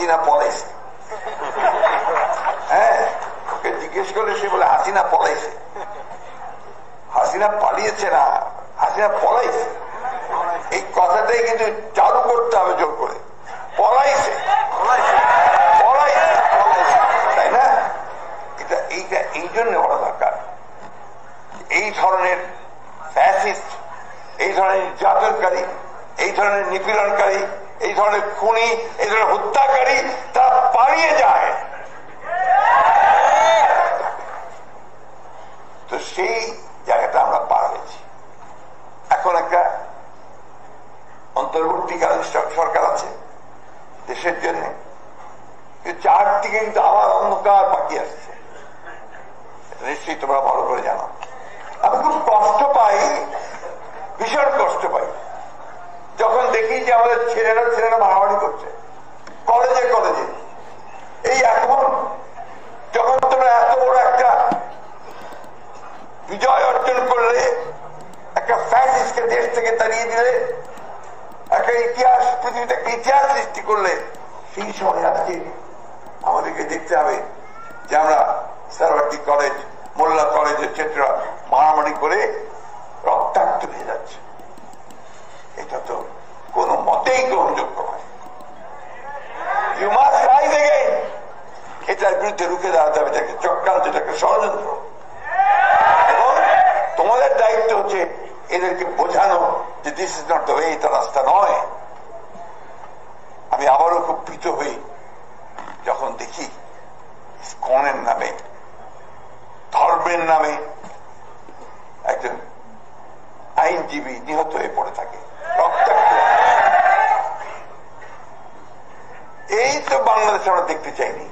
হাসিনা পলাইছে। হ্যাঁ, ওকে জিজ্ঞেস করলে সে বলে হাসিনা পলাইছে। হাসিনা পালিয়েছে না, হাসিনা পলাইছে। এই কথাটাই কিন্তু চালু করতে হবে জোর করে। পলাইছে, তাই না? এইটা এই জন্য বলা দরকার। এই ধরনের ফ্যাসিস্ট, এই ধরনের নির্যাতনকারী, এই ধরনের নিপীড়নকারী, এই ধরনের খুনি, এই ধরনের হত্যাকারী তারা পালিয়ে যায়। তো সেই জায়গাটা আমরা পার হয়েছি। এখন একটা অন্তর্বর্তীকালীন সরকার আছে দেশের জন্য, চারদিকে কিন্তু আবার অন্ধকার বাকি আসছে, নিশ্চয়ই তোমরা ভালো করে জানো। আমি খুব কষ্ট পাই, ভীষণ কষ্ট পাই যখন দেখি যে আমাদের ছেলেরা মারামারি করছে কলেজে কলেজে। এই এখন যখন তোমরা এত বড় একটা বিজয় অর্জন করলে, একটা ফ্যাসিস্টকে দেশ থেকে তাড়িয়ে দিলে, একটা ইতিহাস, পৃথিবীতে একটা ইতিহাস সৃষ্টি করলে, সেই সময় আজকে আমাদেরকে দেখতে হবে যে আমরা সারওয়ার্দী কলেজ, মোল্লা কলেজ, এটসেট্রা মারামারি করে রক্তাক্ত হয়ে যাচ্ছে। এটা তো কোনো মতেই গ্রহণযোগ্য নয়। You must rise again. এটার বিরুদ্ধে রুখে দাঁড়াতে হবে, এটাকে চক্রান্ত, এটাকে ষড়যন্ত্র। এবং তোমাদের দায়িত্ব হচ্ছে এদেরকে বোঝানো যে this is not the way, এটা রাস্তা নয়। আমি আবারও খুব ভীত হই যখন দেখি ইসকনের নামে, ধর্মের নামে একজন আইনজীবী নিহত হয়ে পড়ে থাকে, রক্তাক্ত। এই তো বাংলাদেশ আমরা দেখতে চাইনি।